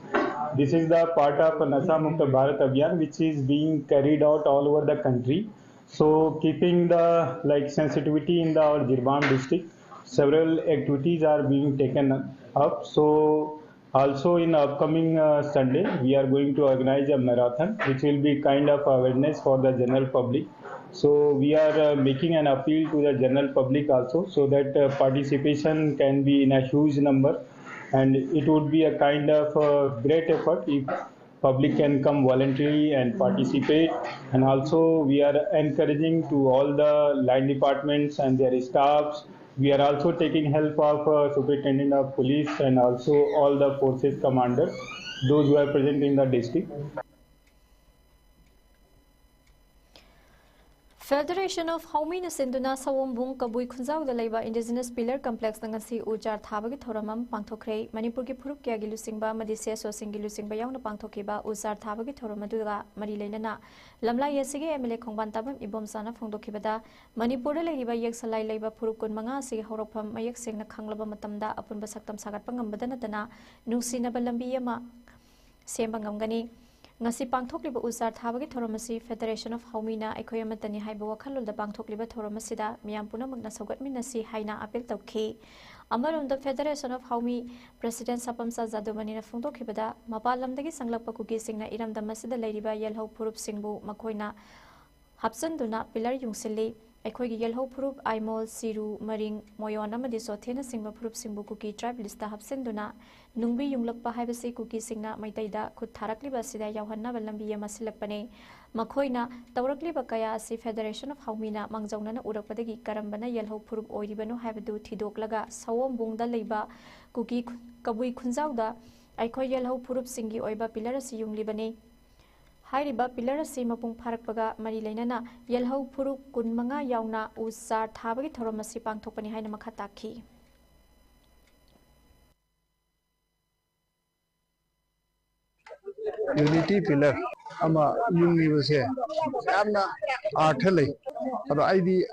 This is the part of Nasha Mukt Bharat Abhiyan which is being carried out all over the country. So keeping the sensitivity in our Jiribam district, several activities are being taken up. So also in upcoming Sunday, we are going to organize a marathon, which will be kind of awareness for the general public. So we are making an appeal to the general public also, so that participation can be in a huge number, and it would be a kind of great effort if public can come voluntarily and participate. And also we are encouraging to all the line departments and their staffs. We are also taking help of Superintendent of Police and also all the forces commanders, those who are present in the district. Federation of Haumi na sinduna Sawombung Kabui Khunzau da Laiba Indigenous Pillar Complex na ngasi ujar thabagi thoramam pangthokre Manipur ki phurup kya gilu singba madise so singilu singba yaw na pangthokiba ujar thabagi thoramadu ga mari leinana lamla yesigi MLA khongban tabam ibom sana phongdokibada Manipur da leiba yek salai leiba phurup kun manga si horopham mayek singna khanglaba matamda apunba saktam sagatpa ngambada natana nungsina balambi yama semba ngamgani ngasi pangthokliba usar thabagi thoramasi Federation of Haumina aikhoy amatani haiba wakhalolda pangthokliba thoramasida miyam punamagna saugatminasi haina appeal tawkhi amaromda Federation of Haumi President Sapamsa Jadumani na phongdokhibada mapalamdagi sanglakpa kuki singna iramda masida leiriba yelhau phurup singbu makhoina hapsanduna pillar yungsilli aikhoy gi yelhau phurup aimol siru maring moyon amadi sothena singba phurup singbu kuki tribe list hapsanduna nungbi yunglakpa haibasi kuki singna maitaida khut tharakliba sida yawhanna balambi yama silakpane makhoina tawrakliba kaya asi Federation of Haumina mangjawnana urakpadagi karambana yelhau phurup oiribano haibadu thidoklaga sawombungda leiba kuki kabui khunjauda aikhoy yelhau phurup singi oiba pillar asi yunglibane हाइरिबा pillar असी मपुंग फारकपगा मरी लेनना यलहौ फुरुक कुनमंगा यावना उ चार थाबगी थौरम असी पांगथोकपनि हाइना मखा ताखी unity pillar अमा युंगिबसे यामना अर्थ लै अदो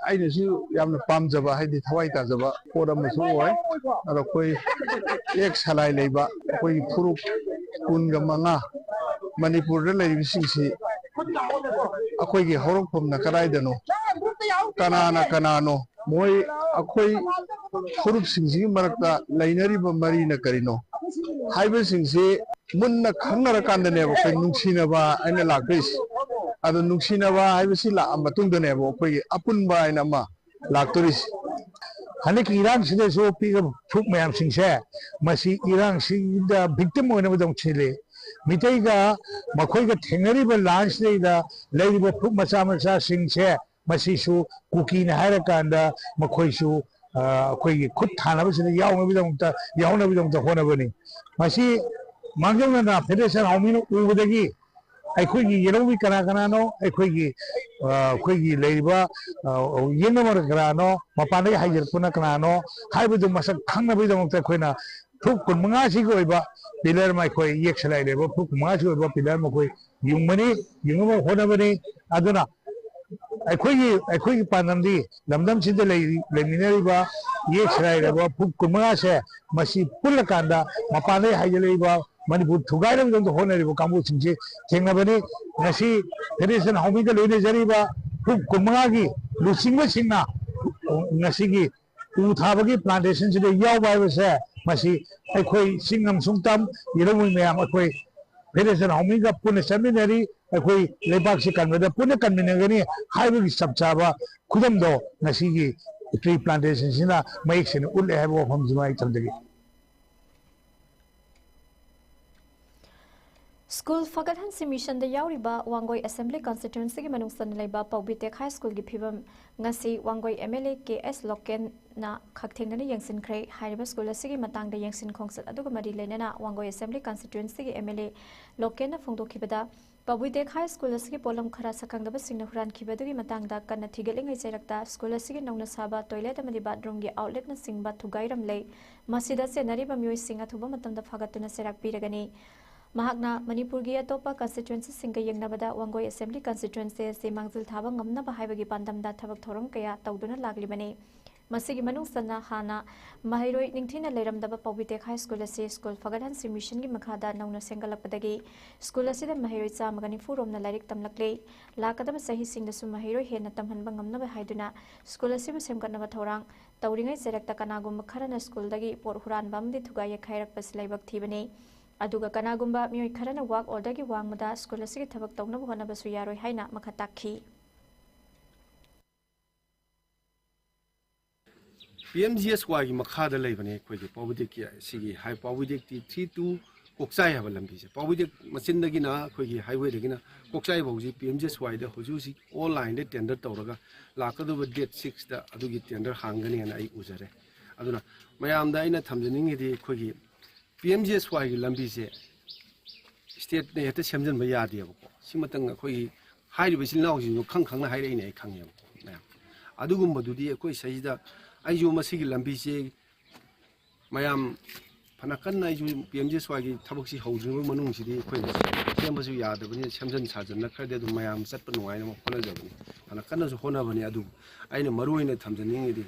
आइदिसु यामना पामजबा हाइदि थवाइ ताजबा पोरमसु ओय अदो कोई एक सलाइ लेबा कोई फुरुक कुनगा मंगा मणिपुर दा लेबिसिंगसि अखोइगी हौरकफमना कराइदनो कनानो मोय अखोइ फुरुक सिंगसि मरकता लैनरिबा मरीना करिनो हाइबसिंगसि मुन्ना खंगरा कांदनेबो कोइ नुंसिनबा आइना लाक्रिस अदो नुंसिनबा हाइबसि ला मतुंगदनेबो कोइ अपुनबा आइना मा लाक्तोरिस हने की इरांग सिदे सो पीगा फुक मयाम सिंगसे मसी इरांग सिदा विक्टिम ओइना बदम छिले मितैगा मखोइगा थेंगरिबा लांस लेदा लेरिबा फुक मचा मचा सिंगसे मसीसु कुकीना हाइरा कांदा मखोइसु अखोइगी खुद थानाबसिदा यावनबिदमता होनबनि मसी मांगजोंना फेडरेशन हाउमिनो उबदगी अखोइगी येरौबी कनानो अखोइगी लेरिबा येनमर कनानो मपानदगी हाइजरपुना कनानो हाइबदु मसक खंगनबिदमता अखोइना फुक कुनमंगासी गोइबा पिलर माइखोइ येक्सलाइ लेबा फुक कुनमंगासी गोइबा पिलर मखोइ युंगमा होनबनि अदुना अखोइगी पानमदी लमदम सिदा लेमिनरिबा येक्सलाइ लेबा फुक कुनमंगासे मसी पुल्लकांदा मपानदगी हाइजरलेबा मणिपुर थुगाइरबदम होनरिबा कांबुसिंगसे थेंगबनि ngasi फेडरेशन हाउमिगा लोइनेजरिबा फुक कुनमंगागी लुसिंगबसिंगना ngasi उ थाबगी प्लांटेशन सिदे यावबा हाइबसे मसी अखोइ सिंगम सुंगतम येरमुइ मयाम अखोइ फेडरेशन हाउमिगा पुन समिनरी अखोइ लेबाकसि कनबदा पुन कनमिनगनी हाइबगी सबचाबा खुदमदो ngasiगी ट्री प्लांटेशन सिना मयिकसिना उल्ले हाइबो हमजुमाइ चंदगी स्कूल फगतहन मिशन यावरिबा वांगोई असेंबली कॉन्स्टिट्यूएंसी की मनुसन लेबा पौबिटेक हाई स्कूल की फिवम ngasi Wangoi MLA KS Loken ना खक्थेंगना यंगसिनख्रे हाइरिबा स्कूल असि की मतंगदा यंगसिन खोंगसत अदुगा मरी लेना वांगोई असेंबली कॉन्स्टिट्यूएंसी की एमएलए लोकेन ना फोंदोखिबदा पौबिटेक हाई स्कूल असि की पोलम खरा सकंगदबा सिंगना हुरानखिबदुगी मतंगदा कन्ना थिगलिंगै चैरक्ता स्कूल असि की नौना साबा टॉयलेट अमदि बाथरूम की आउटलेट ना सिंगबा थुगाइरम ले मसिदा सेनरिबा मियोइ सिंगा थुबा मतमदा फगतुना सेराक पिरगनी महाकना मणिपुर की अतोपा कंस्टिट्यूएंसी सिंग यंगनबदा वांगोई असेंबली कंस्टिट्यूएंसी से मांगजिल थाबा ngamnaba हाइबगी पांदमदा थबक थोरम कया तौदुना लागलिबने मसिगी मनुसना हाना महिरोई निंगथिना लेरमदबा पौबिटेक हाई स्कूल से स्कूल फगदहन मिशन की मखादा नौना सेंगलपदगी स्कूल असिदा महिरोई चामगनि फुरोमना लाइरिक तमलकले लाकदबा सही सिंगदसु महिरोई हेना तमहनबा ngamnaba हाइदुना स्कूल असिबु सेमगतनबा थौरांग तौरिङै सेरक्ता कनागुम खरना स्कूल दगी पोर हुरानबा अमदि थुगाय खैरकपस लाइबक थिबने अदुगा कनागुम्बा मियोइ खरना वाक ऑर्डर की वांगमदा स्कूल असि की थबक तौनब होनबसु यारोय हाइना मखा ताखी PMGSY की मखाद लेबने अखोइगी पौबिडेक की सिगी हाई पौबिडेक टी 32 कोक्साई हबा लंबी से पौबिडेक मचिनदगी ना अखोइगी हाईवे दगी ना कोक्साई भौजी PMGSY दे हुजुसी ऑनलाइन दे टेंडर तौरगा लाकदुब डेट 6 दा अदुगी टेंडर हांगनी ना आई उजरे अदुना मयामदा आइना थमजनिंगेदी अखोइगी PMGSY की लंबी से स्टेट ने हेते सेमजन बया दियाबको सिमतंग अखोइगी हाइरिबसि नाउजिनो खंखंना हाइरेने आई खंगेबको मयाम अदुगुम्बदुदी अखोइ सहिदा आइजो मसिगी लंबी से मयाम फनकन आइजो PMGSY की थबकसी हौद्रिबो मनुंगसिदी अखोइना सेमबसु यादबनि सेमजन साजन खरदे अदु मयाम चटप नुवाइना होनजबनि फनकनसु होनबनि अदु आइना मरुइना थमजनिंगेदी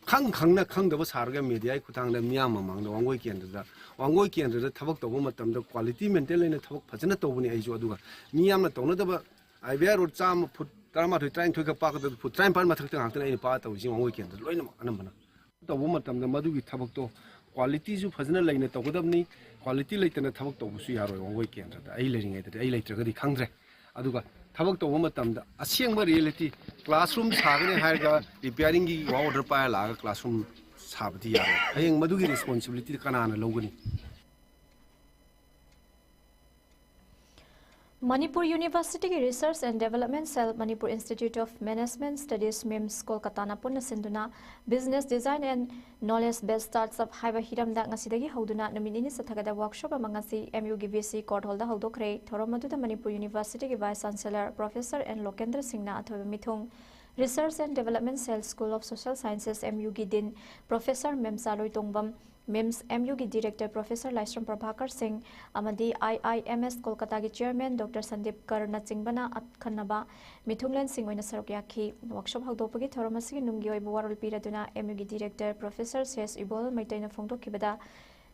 खंगना खंगदबा सारगा मीडिया खुतांगदा मियाम मांगदा वांगोई केंद्रदा थबक तौबा मतमदा क्वालिटी मेंटेन लेना थबक फजना तौबनि आइजो अदुगा मियामना तौनदबा आइबिआर रोड चाम फुट 38 33 का पाकदा फुट 35 मथकता हाक्तना आइना पा तौजि वांगोई केंद्र लोइना अनमबना तौबा मतमदा मदुगी थबकतो क्वालिटी जु फजना लेना तौगदबनि क्वालिटी लेतना थबक तौबसु यारोय वांगोई केंद्रदा आई लेरिङैदा आई लेत्रगदि खंगद्रे अदुगा थबक तौबा मतमदा असेंग रियलिटी क्लासरूम सागने हायगा रिपेयरिंग की ऑर्डर पाया लागा क्लासरूम साबदी यारो हयेंग मदुगी रिस्पांसिबिलिटी कनाना लौगनी Manipur University की Research and Development Cell Manipur Institute of Management Studies MIMS Kolkata punna sinduna Business Design and Knowledge Based Startup haiba hiramda ngasidagi hoduna numini sathagada workshop amangasi MU gi VC court hall da hodokre thoromaduda Manipur University ki Vice Chancellor Professor N Lokendra Singh na athoba mithung Research and Development Cell School of Social Sciences MU gi Dean Professor Memsaloi Tongbam MIMS MU की Director Professor Laisram Prabhakar Singh amadi IIMS Kolkata की Chairman Dr. Sandeep Karna Chingbana atkhannaba mithunglen singh oina sarok yakhi workshop hawdopagi thoramasi nunggi oiba warul piraduna MU की Director Professor CS Ibol maitaina phongdokhibada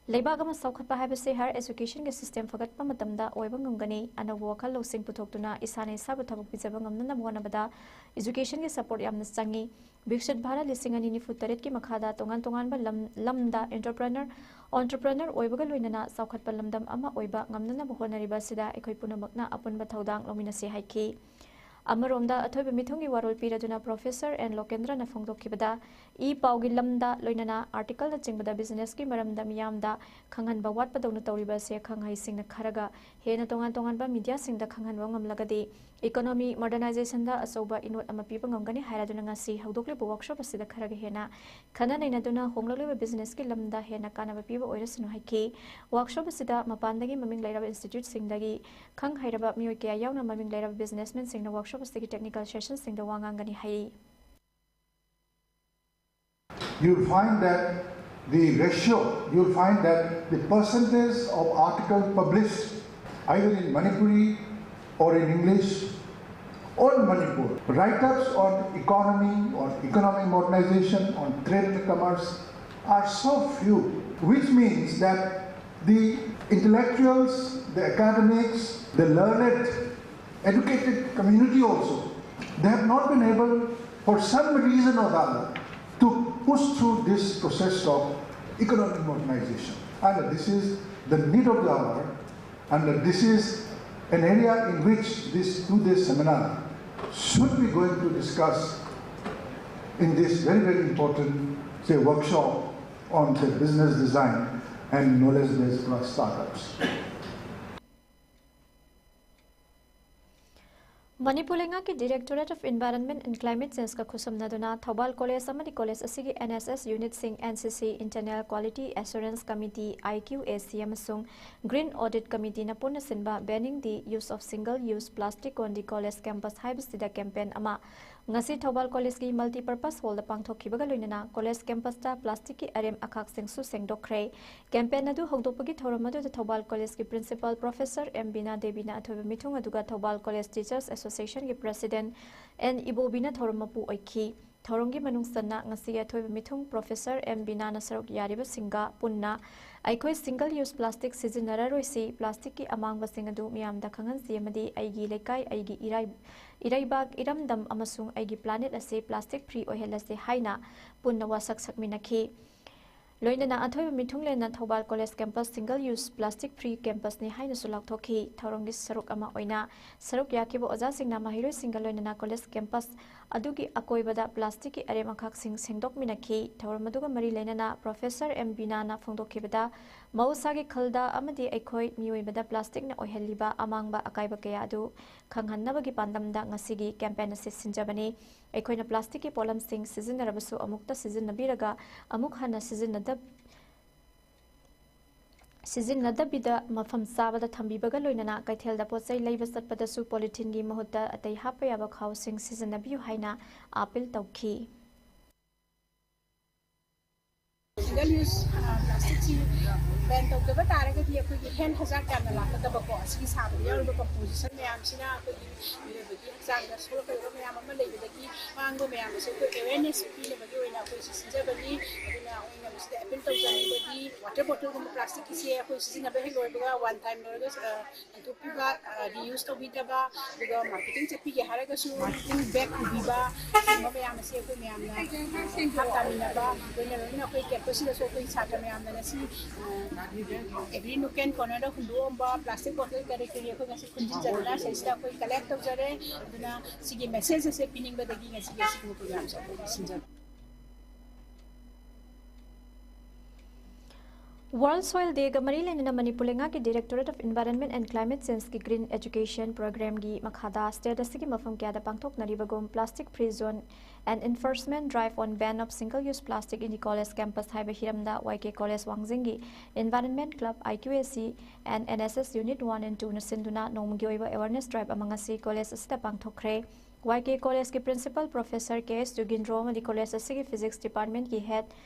Leibagama Saukhatpa haibase higher education ke system fagatpa matamda oiba ngamgani anawa wakhal losing puthokduna isane sabu thabuk bijaba ngamnana bonabada education ke support yamna changi Bikshit Bharat lising ani ni futaret ki makhada tongan tongan ba lamda entrepreneur oibaga loinana saukhatpa lamdam ama oiba ngamnana bahonariba sida ekhoi punamakna apunba thaudang lominase haiki Amaromda athoiba mithungi warol piraduna Professor N Lokendra na phongdokhibada I paugi lamda loinana article na chingbada business ki maramda miyamda khanghanba watpa dawna tawriba se khanghai singna kharaga hena tongan tongan ba media singda khanghanba ngamlagadi economy modernization da asoba inot ama piba ngamgani hairaduna ngasi hawdokle workshop asida kharaga hena khana nainaduna honglagleba business ki lamda hena kanaba piba oirasunu haiki workshop asida mapandagi maming lairaba institute singdagi khang hairaba mioi kya yauna maming lairaba businessmen singna workshop technical sessions in the Wangangani Hai. You'll find that the ratio, you'll find that the percentage of articles published either in Manipuri or in English or in Manipur, write-ups on economy, on economic modernization, on trade and commerce are so few, which means that the intellectuals, the academics, the learned, educated community also, they have not been able, for some reason or other, to push through this process of economic modernization. And this is the need of the hour, and this is an area in which this 2-day seminar should be going to discuss in this very, very important, say, workshop on the business design and knowledge-based startups. Manipulenga ki Directorate of Environment and Climate Change ka khusamnaduna Thobal College amadi college asigi NSS unit sing NCC Internal Quality Assurance Committee IQAC amasung Green Audit Committee na punna sinba banning the use of single-use plastic on the college campus haibasida campaign ama ngasi Thobal College ki multi-purpose hall da pangthokhibaga loinana college campus ta plastic ki arem akhak singsu sengdokre campaign adu hogdopagi thoramadu da Thobal College ki principal professor M Bina Devi na athoba mithung aduga Thobal College Teachers Association ki president N Ibobina thoramapu oikhi thorongi manungsanna ngasi athoba mithung professor M Bina na sarok yariba singa punna aikhoi single use plastic sizinararoisi plastic ki amang basing adu miyamda khangan siamadi aigi lekai aigi Iraibag iramdam amasung aigi planet ase plastic free ohelase haina punna wasak sakminakhi loinana athoiba mithunglena Thobal College campus single use plastic free campus ni haina sulak thokhi thorongi saruk ama oina saruk yakibo oja singna mahiroi single loinana college campus adugi akoibada plastic ki arema khak sing sengdok minakhi thoramaduga mari leinana Professor M Bina na phongdokhibada mausagi khalda amadi aikhoi miyoibada plastic na ohelliba amangba akaiba kaya adu khanghannabagi pandamda ngasigi campaign ase sinjabani aikoina plastic ki polam sing sizinarabasu amukta sizinabiraga amuk hana sizinadabida mafam sabada thambibaga loinana kaithelda pochai leiba satpadasu polythene gi mahutta atai hapayaba khawsing sizinabiu haina appeal tawkhi single use plastic ban tawdaba taragadi akogi hand hazard kana lakadaba ko asigi sabu yaruba composition mayam sina akogi lebagi exam da solo ko mayam amma leibadagi mango mayam se ko awareness pile bagi oina ko sinjabani aduna oina miste appeal tawjani bagi water bottle ko plastic ki se ko sina ba helo ba one time loraga to puga reuse to bidaba buga marketing chepi ge haraga su marketing back biba mayam se ko mayam na hatamina ba oina ko capacity so ko sata mayam na si every nook and corner of Lumba, plastic bottle, carry ko ngasi kunjin jana sa isda ko collect of jare aduna sige message sa pining ba dagi ngasi sige mo program sa sinja World Soil Day ga mari lenina Manipur lenga ki Directorate of Environment and Climate Change ki Green Education Program gi makhada state asigi mafam kya da pangthok naribagom plastic free zone and enforcement drive on ban of single use plastic in the college campus haiba hiramda YK College Wangzingi Environment Club IQAC and NSS Unit 1 and 2 na sinduna nonggi oiba awareness drive amangasi college asida pangthokre YK College ki Principal Professor KS Jugindro mali college asigi Physics Department ki Head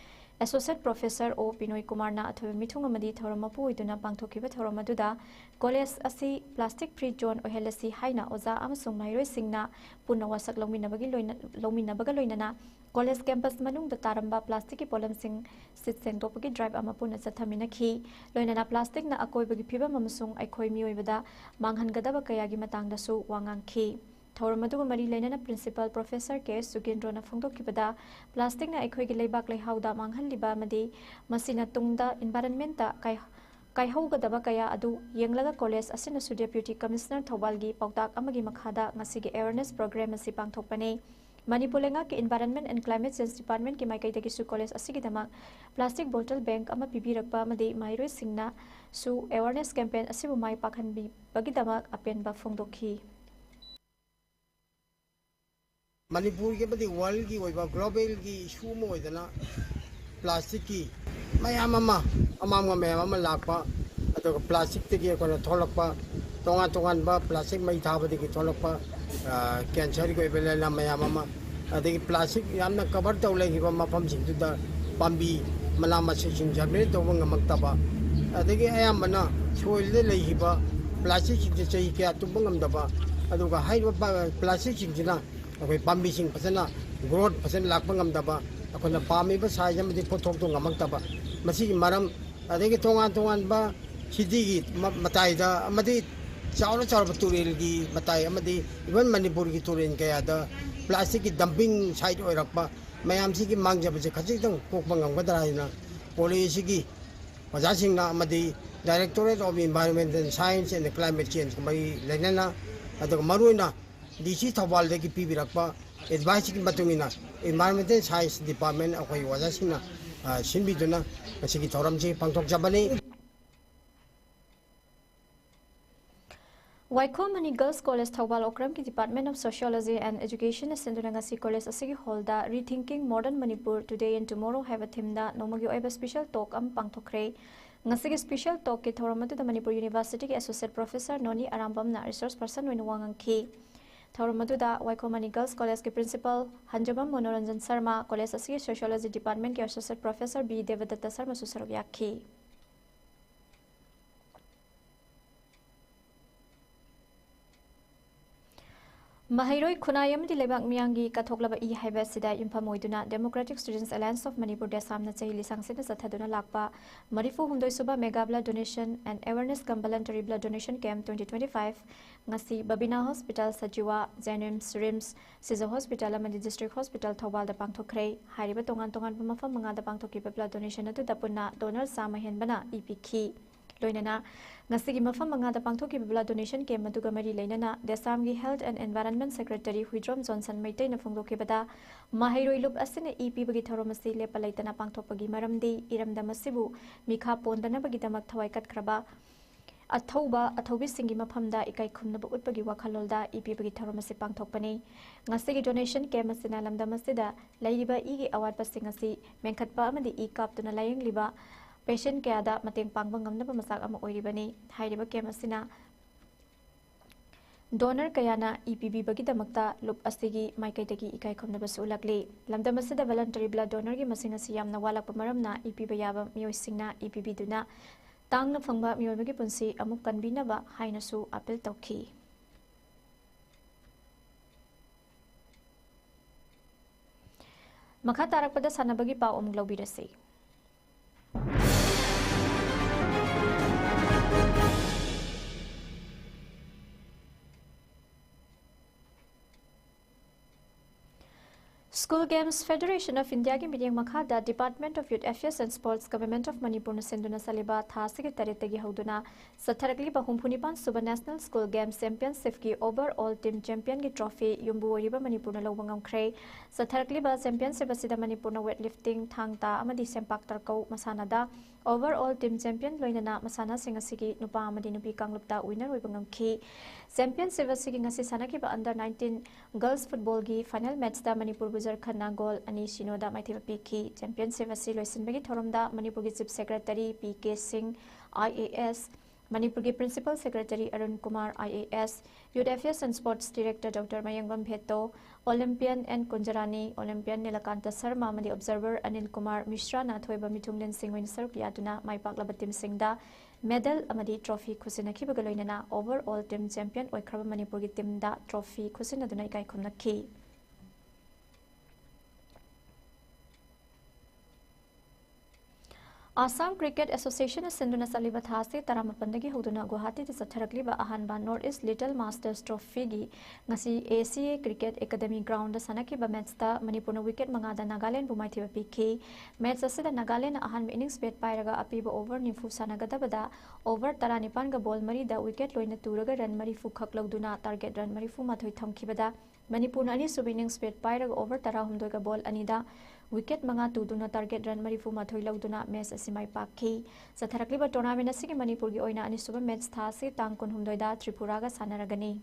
Associate Professor O Pinoy Kumar na athobe mithung amadi thorama puiduna pangthokiba thorama duda college asi plastic free zone ohelasi haina oza amasung mairoi singna punna wasak longminabaga loinana college campus manung da taramba plastic ki polam sing sit sengtopagi drive ama punna chathamina khi loinana plastic na akoibagi phiba mamasung aikhoi miyoibada manghan gadaba kayagi matang da su wangang khi Thoramaduga Mari Lenana Principal Professor K. Sugindro na Fungdokibada, Plastic na Equigi Labak Hauda Manghan Liba Madi, Masina Tungda, Environmenta, Kaihoga Dabakaya Adu, Yanglaga College, Asinasu Deputy Commissioner Thobalgi, Pautak Amagi Makhada, Nasigi Awareness Program, Sipang Topane, Manipulenga ki Environment and Climate Change Department ki Maikai Takisu College Asigidama, Plastic Bottle Bank Ama Pibi Rakpa Madi, Mairo Singna, Su Awareness Campaign Asibu Mai Pakhan Bagidama Apen Bafungdoki. Manipur के बदी world की वही global की issue में होता ना plastic की मैं अमाम में लापा तो प्लास्टिक ते की कोई थोलपा तोंगान बा प्लास्टिक में था बदी की थोलपा कैंसर को इबले ना मैं अमाम प्लास्टिक यामना कवर तो लेगी बा मफम सिंह तो पंबी मना मछिंग जर्मनी तो वंग मक्तबा अदगी अयाम बना सोइल दे लेगी बा प्लास्टिक सिंह चाहिए क्या तुम बंगम दबा अदुगा हाई प्लास्टिक सिंह ना अखोई पामी सिंह फसना ग्रोथ फसन लापंगम दबा अखोना पामी बा साइज में पोथोक तो ngam तबा मसी मरम अदेगी तोंगान बा सिटी की मताई दा अमदी चाव तुरेल की मताई अमदी इवन मणिपुर की तुरेल कया दा प्लास्टिक की डंपिंग साइट ओरकपा मयाम सी की मांग जबसे खजितंग कोकपा ngam पॉलिसी की वजासिंगना अमदी directorate of environmental science and climate change मई लेना अदग मरुना DC Thawal de ki pibirakpa advice ki matungina environmental science department akhoi wajasina sinbiduna asigi thoram ji pangthok jabani Waikomani Girls College Thawal Okram ki Department of Sociology and Education Sendunangasi College asigi holda Rethinking Modern Manipur Today and Tomorrow have a theme da nomagi oiba special talk am pangthokre ngasigi special talk ki thoramatu da Manipur University ki Associate Professor Noni Arambam na resource person wenwangang ki Thoramaduda Waikomani Girls College के Principal Hanjabam Monoranjan Sharma College Asigi Sociology Department के Associate Professor B Devadatta Sharma Susarvyakhi Mahairoi Khunayam di Lebak Miyangi Kathoklaba I Haiba Sida Impamoiduna Democratic Students Alliance of Manipur Desam na Chahili Sangsina Sathaduna Lakpa Marifu Humdoi Suba Mega Blood Donation and Awareness Voluntary Blood Donation Camp 2025 Ngasi Babina Hospital Sajiwa Jenims Rims Siza Hospital Amadi District Hospital Thawal da Pangthokre Hariba Tongan Pamafam Manga da Pangthokiba Blood Donation atu dapuna donor sama henbana IPK Loinana Nasigi Mafam Manga da Pangthoki Blood Donation Camp Maduga Mari Lainana Desamgi Health and Environment Secretary Huidrom Johnson Maitay na Fungdoki Bada Mahairoi Lup Asina EP Bagi Thoromasi Lepa Laitana Pangthopagi Maramdi Iramda Masibu Mikha Pondana Bagi Damak Thawai Katkraba Athobi Singi Mapamda Ikai Kumnaba Utbagi Wakalolda EP Bagi Thoromasi Pangthopani Ngasigi Donation Camp Masina Lamda Masida Laiba Igi Award Pasingasi Menkatpa Amadi E Kap Tuna Layang Liba Patient kaya da mateng pangbang ngamna pamasak ama oiribani hairiba kem asina donor kaya na EPB bagi damakta lup asigi maikai tagi ikai khomna basu ulakli lamdam asida voluntary blood donor gi masing asi yamna walak pamaram na EPB yaba mioi singna EPB duna tangna phangba mioi bagi punsi amuk kanbina ba haina su appeal tokhi makha tarak pada sanabagi pa omglobirasi School Games Federation of India की meeting मखादा Department of Youth Affairs and Sports Government of Manipur सेंदुना सलिबा था secretary तगी हौदुना सथरकली बहुमफुनिपान सुबह National School Games Championship की Overall Team Champion की trophy युम्बु ओरिबा मणिपुर लौबंगम ख्रे सथरकली बा चैंपियनशिप असिदा मणिपुर weightlifting थांगता अमदी सेंपाक तरकौ मसानादा Overall team champion loinana masana sing asigi nupa amadi nupi kanglupta winner oiba ngamkhi. Championship asigi ngasi sanakiba under 19 girls football gi final match da Manipur Bujar Khanna goal ani sinoda maithiba pikhi. Championship asi loisinbagi thoromda Manipur gi chief secretary PK Singh IAS, Manipur gi principal secretary Arun Kumar IAS, Youth Affairs and Sports Director Dr. Mayangbam Bheto, Olympian N Kunjarani, Olympian Nilakanta Sarma amadi observer Anil Kumar Mishra na thoiba mitunglen singwin saruk yaduna maipakla team singda medal amadi trophy khusinakhiba galoinana overall team champion oikraba Manipur gi team da trophy khusinaduna ikai khumnakhi. Assam Cricket Association Sinduna Saliba Thasi Taramapandagi Huduna Guwahati Satharakliba Ahanba North East Little Masters Trophy gi ngasi ACA Cricket Academy Ground Sanakiba match ta Manipurna wicket mangada Nagaland bumaithiba pikhi. Match asida Nagaland ahan innings bet pairaga apiba over nifu sanagadabada over taranipan ga ball mari da wicket loina turaga run marifu khaklauduna target run marifu mathoi thamkhibada Manipur ani sub innings bet pairaga over tara humdoi ga ball anida wicket manga tuduna target run marifu mathoi lauduna match asimai pakhi. Satharakliba tournament asigi Manipur gi oina ani suba match tha se tang kun humdoi da Tripura ga sanaragani.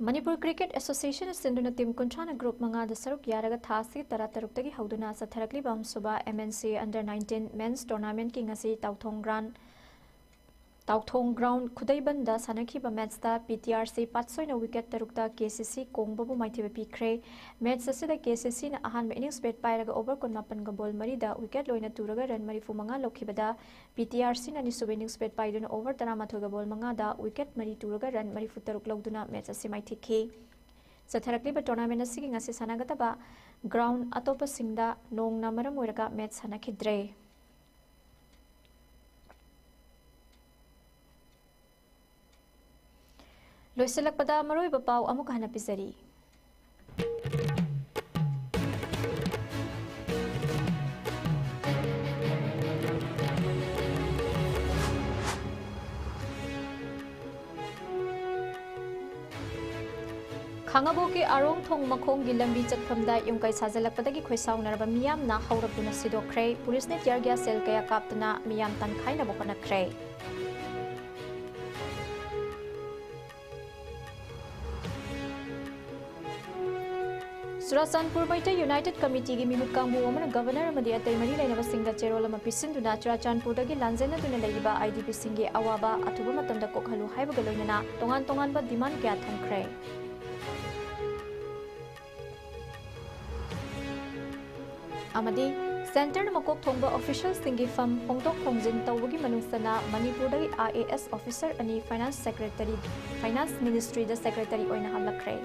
Manipur Cricket Association Sinduna Team Kuntrana Group manga da saruk yaraga tha se tara taruktagi hauduna Satharakliba suba MNC under 19 men's tournament ki ngasi Tauthong ground Khudaiban da sanakhiba match da PTRC patsoina wicket tarukta KCC kongbabu maithiba pikre. Match asida KCC na ahan innings bet pairaga over kon mapan ga ball mari da wicket loina turaga run marifu manga lokhibada PTRC na ni sub innings bet paiduna over taramatho ga ball manga da wicket mari turaga run marifu taruk lauduna match asimai thikhi. Satharakliba tournament asigi ngasi sanagataba ground atopa singda nong na maram oiraga match sanakhidre. Loisalakpada maroiba pau amuk hana pisari. Khangabo ke arong thong makhong gi lambi chatphamda yungkai sajalakpadagi khoisaunarba miyam na haurapuna sidokre. Police ne tear gas cell kaya kaptana miyam tankhaina bokanakre. Churachandpur Maita United Committee gi mihut kangbu amana governor amadi atai mari lainaba singda cherol ama pisinduna Churachandpur dagi lanjena duna leiba IDP singe awaba athuba matamda kokhalu haiba galoinana tongan ba demand kya thamkhre. Amadi Center makok thongba officials singi fam hongtok hongjin tawgi manungsana Manipur dagi IAS officer ani finance ministry da secretary oina halakre.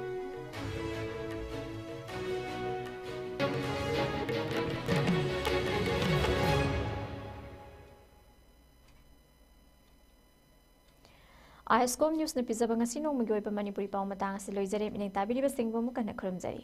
ISCOM News na pizza bang asino magyoy pa Manipuri pa umatang si Loizare minang tabili ba singbo mo kana khurumjari.